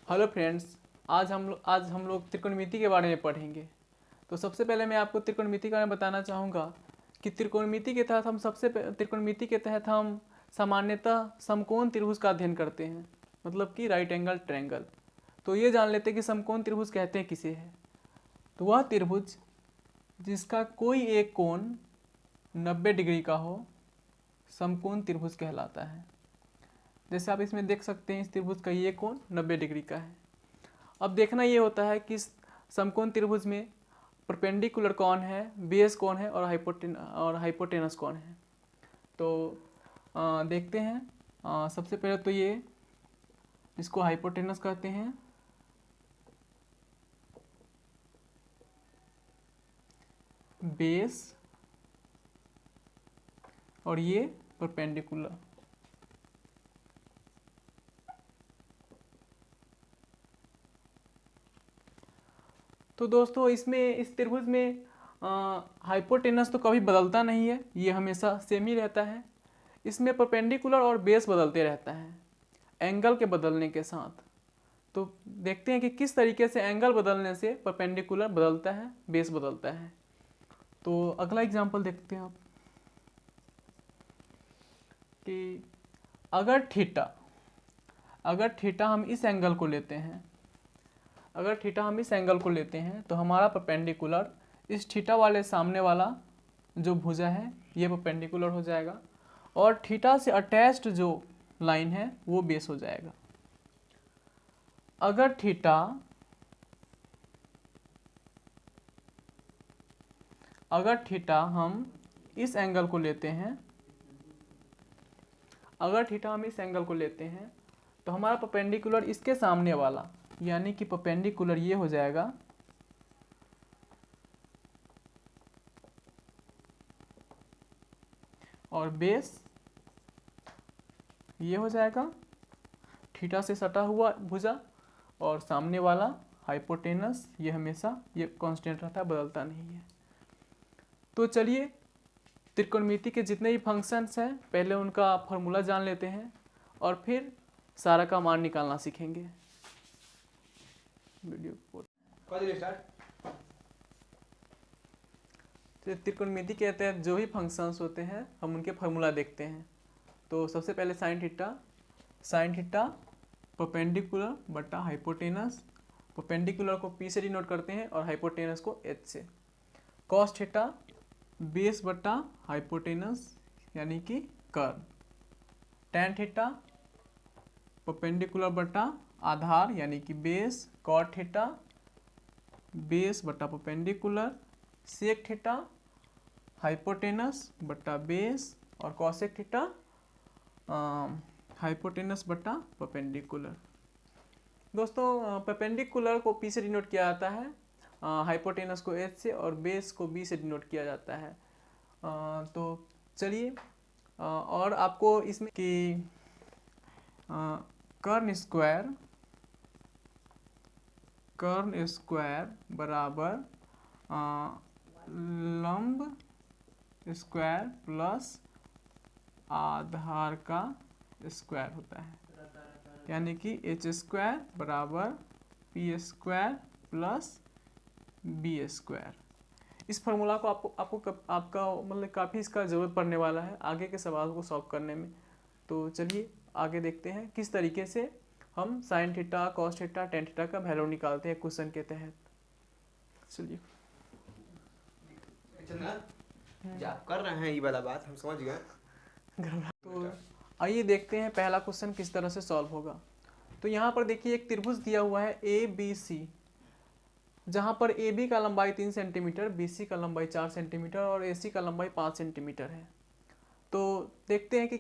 Hello friends, आज हम लोग त्रिकोणमिति के बारे में पढ़ेंगे। तो सबसे पहले मैं आपको त्रिकोणमिति के बारे में बताना चाहूँगा कि त्रिकोणमिति के तहत हम सामान्यतः समकोण त्रिभुज का अध्ययन करते हैं, मतलब कि राइट एंगल ट्रायंगल। तो ये जान लेते हैं कि समकोण त्रिभुज कहते हैं किसे है। तो वह त्रिभुज जिसका कोई एक कोण 90 डिग्री का हो समकोण त्रिभुज कहलाता है। जैसे आप इसमें देख सकते हैं, इस त्रिभुज का ये कोण 90 डिग्री का है। अब देखना ये होता है कि समकोण त्रिभुज में परपेंडिकुलर कौन है, बेस कौन है और हाइपोटेनस कौन है। तो देखते हैं। सबसे पहले तो ये इसको हाइपोटेनस कहते हैं, बेस, और ये परपेंडिकुलर। तो दोस्तों इस त्रिभुज में हाइपोटेनस तो कभी बदलता नहीं है, ये हमेशा सेम ही रहता है। इसमें परपेंडिकुलर और बेस बदलते रहता है एंगल के बदलने के साथ। तो देखते हैं कि किस तरीके से एंगल बदलने से परपेंडिकुलर बदलता है, बेस बदलता है। तो अगला एग्जांपल देखते हैं आप कि अगर थीटा हम इस एंगल को लेते हैं, तो हमारा परपेंडिकुलर इस थीटा वाले सामने वाला जो भुजा है ये परपेंडिकुलर हो जाएगा, और थीटा से अटैच्ड जो लाइन है वो बेस हो जाएगा। अगर थीटा हम इस एंगल को लेते हैं, तो हमारा परपेंडिकुलर इसके सामने वाला, यानी कि परपेंडिकुलर ये हो जाएगा, और बेस ये हो जाएगा थीटा से सटा हुआ भुजा, और सामने वाला हाइपोटेनस ये हमेशा ये कांस्टेंट रहता है, बदलता नहीं है। तो चलिए त्रिकोणमिति के जितने भी फंक्शंस हैं पहले उनका फॉर्मूला जान लेते हैं और फिर सारा का मान निकालना सीखेंगे। वीडियो त्रिकोणमिति के तहत जो भी फंक्शंस होते हैं हम उनके फॉर्मूला देखते हैं। तो सबसे पहले साइन थीटा परपेंडिकुलर बटा हाइपोटेनस, परपेंडिकुलर को P से डिनोट करते हैं और हाइपोटेनस को H से। कॉस थीटा बेस बटा हाइपोटेनस यानी कि कर्व। टैन थीटा परपेंडिकुलर बटा आधार यानी कि बेस। कॉट थीटा बेस बटा परपेंडिकुलर। सेक थीटा हाइपोटेनस बटा बेस, और कॉसेक थीटा हाइपोटेनस बटा परपेंडिकुलर। दोस्तों परपेंडिकुलर को P से डिनोट किया जाता है, हाइपोटेनस को H से, और बेस को B से डिनोट किया जाता है। तो चलिए और आपको इसमें कि कर्न स्क्वायर बराबर लंब स्क्वायर प्लस आधार का स्क्वायर होता है, यानी कि H स्क्वायर बराबर P square plus B square. इस फार्मूला को आपका मतलब काफ़ी इसका ज़रूरत पड़ने वाला है आगे के सवाल को सॉल्व करने में। तो चलिए आगे देखते हैं किस तरीके से हम sign theta, cos theta, tan theta का वैल्यू निकालते हैं क्वेश्चन के तहत। चलिए आप कर रहे हैं ये वाला बात हम समझ गए। तो आइए देखते हैं पहला क्वेश्चन किस तरह से सॉल्व होगा। तो यहाँ पर देखिए एक त्रिभुज दिया हुआ है ABC, जहाँ पर AB का लंबाई 3 सेंटीमीटर, BC का लंबाई 4 सेंटीमीटर और AC का लंबाई 5 सेंटीमीटर है। तो देखते हैं कि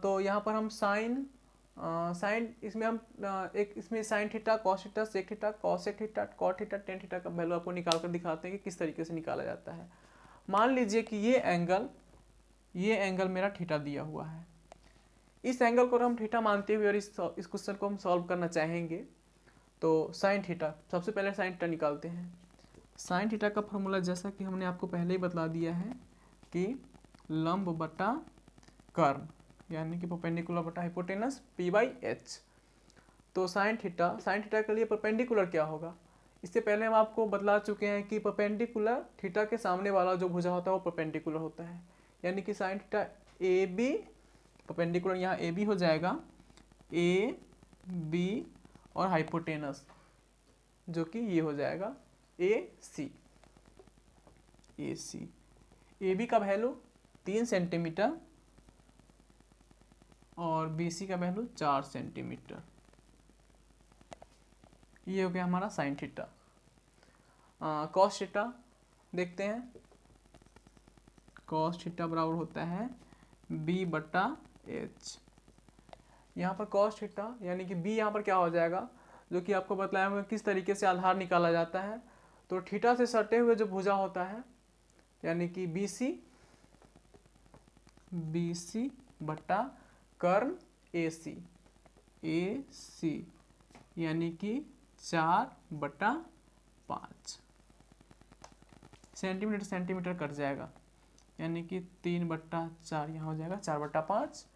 तो यहाँ पर हम साइन इसमें sine theta, cos theta, sec theta, cosec theta, cot theta, tan theta का वैल्यू आपको निकाल कर दिखाते हैं कि किस तरीके से निकाला जाता है। मान लीजिए कि ये एंगल मेरा थीटा दिया हुआ है। इस एंगल को हम थीटा मानते हुए और इस क्वेश्चन को हम सॉल्व करना चाहेंगे। तो साइन थीटा, सबसे पहले साइन थीटा निकालते हैं। साइन थीटा का फॉर्मूला जैसा कि हमने आपको पहले ही बता दिया है कि लंब बटा कर्व यानी कि परपेंडिकुलर बटा हाइपोटेनस P/H। तो साइन थीटा के लिए परपेंडिकुलर क्या होगा? इससे पहले हम आपको बतला चुके हैं कि परपेंडिकुलर थीटा के सामने वाला जो भुजा होता है वो परपेंडिकुलर होता है, यानी कि sine theta A B, perpendicular यहाँ ए बी हो जाएगा, ए बी और हाइपोटेनस जो कि ये हो जाएगा ए सी। ए बी का वैल्यू 3 सेंटीमीटर और बी सी का वैल्यू 4 सेंटीमीटर। ये हो गया हमारा साइन थीटा। कॉस थीटा देखते हैं। कॉस थीटा बराबर होता है बी बटा एच। यहाँ पर कॉस थीटा यानी कि बी यहाँ पर क्या हो जाएगा, जो कि आपको बताया हुआ किस तरीके से आधार निकाला जाता है। तो थीटा से सटे हुए जो भुजा होता है यानी कि बी सी बटा कर्ण ए सी यानी कि 4/5 सेंटीमीटर सेंटीमीटर कट जाएगा, यानी कि 3/4 यहाँ हो जाएगा 4/5।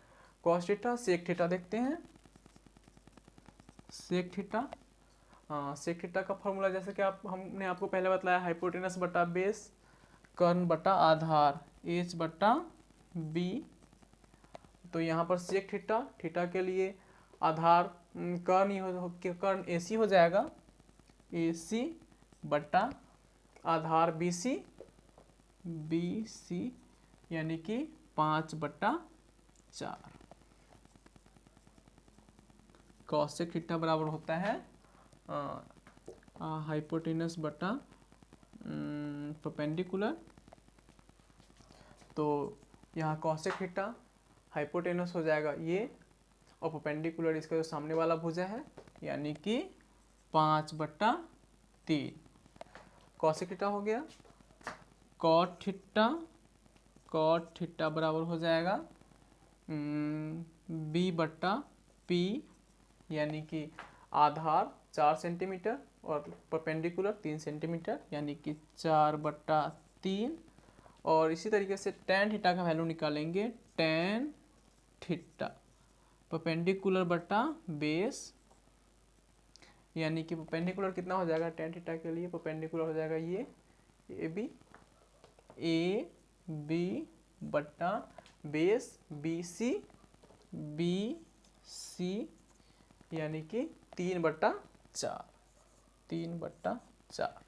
कॉस थीटा सेक थीटा देखते हैं। सेक थीटा का फॉर्मूला जैसे कि हमने आपको पहले बताया, हाइपोटेनस बटा बेस, कर्ण बटा आधार, एच बटा बी। तो यहाँ पर सेक थीटा के लिए आधार कर्ण ही हो, कर्ण ए सी हो जाएगा, ए सी बटा आधार बी सी यानी कि 5/4। कॉसेक थीटा बराबर होता है हाइपोटेनस बटा परपेंडिकुलर। तो यहाँ कॉसेक थीटा हाइपोटेनस हो जाएगा ये, और परपेंडिकुलर इसका जो सामने वाला भुजा है यानी कि 5/3। कॉसेक थीटा हो गया। कॉट थीटा बराबर हो जाएगा बी बटा पी, यानी कि आधार 4 सेंटीमीटर और परपेंडिकुलर 3 सेंटीमीटर यानी कि 4/3। और इसी तरीके से टेन थीटा का वैल्यू निकालेंगे, टेन थीटा परपेंडिकुलर बटा बेस, यानी कि परपेंडिकुलर कितना हो जाएगा टेन थीटा के लिए, परपेंडिकुलर हो जाएगा ये ए बी बटा बेस बी सी यानी कि 3/4।